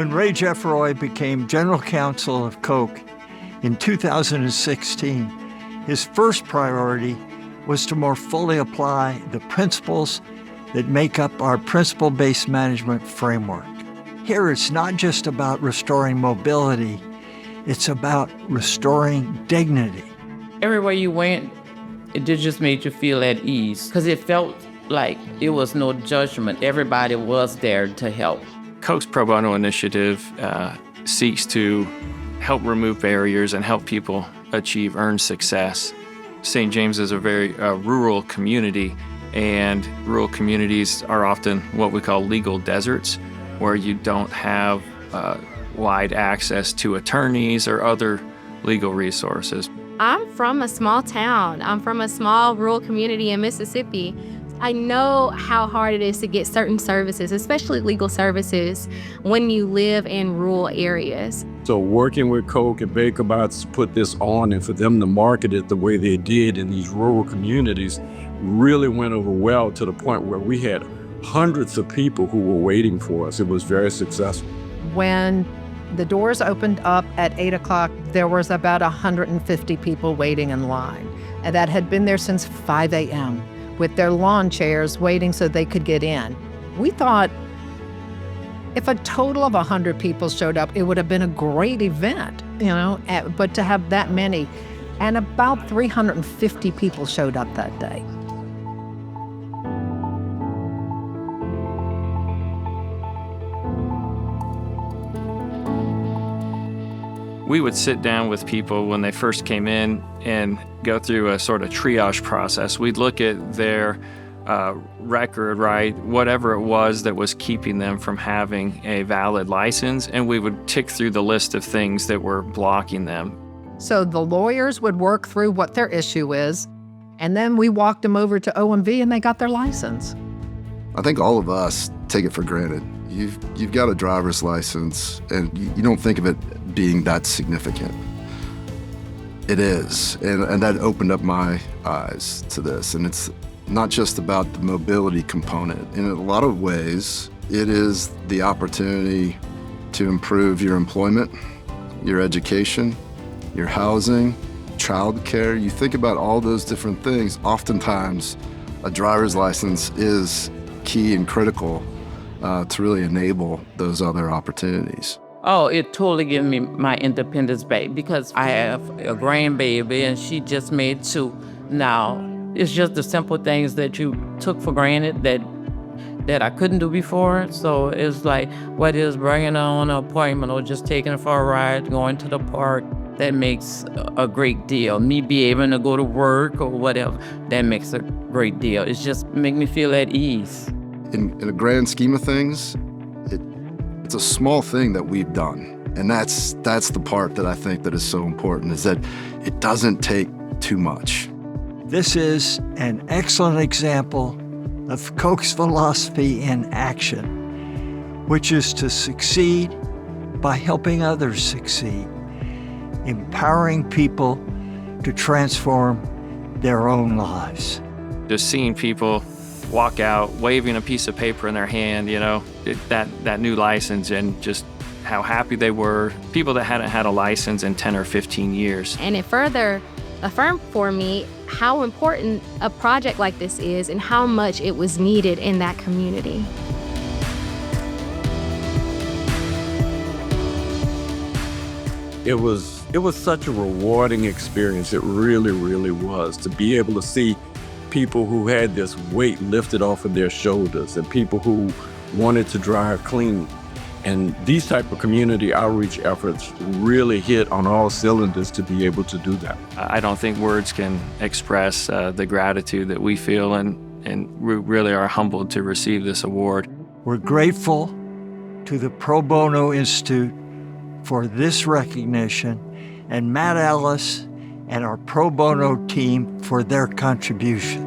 When Ray Jeffroy became general counsel of Koch in 2016, his first priority was to more fully apply the principles that make up our principle-based management framework. Here, it's not just about restoring mobility, it's about restoring dignity. Everywhere you went, it just made you feel at ease because it felt like it was no judgment. Everybody was there to help. Koch's Pro Bono initiative seeks to help remove barriers and help people achieve earned success. St. James is a very rural community, and rural communities are often what we call legal deserts, where you don't have wide access to attorneys or other legal resources. I'm from a small town. I'm from a small rural community in Mississippi. I know how hard it is to get certain services, especially legal services, when you live in rural areas. So working with Koch and Baker Botts to put this on and for them to market it the way they did in these rural communities really went over well to the point where we had hundreds of people who were waiting for us. It was very successful. When the doors opened up at 8 o'clock, there was about 150 people waiting in line, and that had been there since 5 a.m. with their lawn chairs waiting so they could get in. We thought if a total of 100 people showed up, it would have been a great event, but to have that many, and about 350 people showed up that day. We would sit down with people when they first came in and go through a sort of triage process. We'd look at their record, right, whatever it was that was keeping them from having a valid license, and we would tick through the list of things that were blocking them. So the lawyers would work through what their issue is, and then we walked them over to OMV and they got their license. I think all of us take it for granted. You've got a driver's license, and you don't think of it being that significant. It is, and that opened up my eyes to this. And it's not just about the mobility component. In a lot of ways, it is the opportunity to improve your employment, your education, your housing, childcare. You think about all those different things. Oftentimes, a driver's license is key and critical to really enable those other opportunities. Oh, it totally gave me my independence back because I have a grandbaby and she just made 2. Now, it's just the simple things that you took for granted that I couldn't do before. So it's like, whether it's bringing her on an appointment or just taking her for a ride, going to the park, that makes a great deal. Me be able to go to work or whatever, that makes a great deal. It's just make me feel at ease. In a grand scheme of things, it's a small thing that we've done. And that's the part that I think that is so important, is that it doesn't take too much. This is an excellent example of Koch's philosophy in action, which is to succeed by helping others succeed, empowering people to transform their own lives. Just seeing people walk out waving a piece of paper in their hand, that new license, and just how happy they were. People that hadn't had a license in 10 or 15 years. And it further affirmed for me how important a project like this is and how much it was needed in that community. It was such a rewarding experience. It really, really was, to be able to see people who had this weight lifted off of their shoulders and people who wanted to drive clean. And these type of community outreach efforts really hit on all cylinders to be able to do that. I don't think words can express the gratitude that we feel, and we really are humbled to receive this award. We're grateful to the Pro Bono Institute for this recognition, and Matt Ellis and our Pro Bono team for their contributions.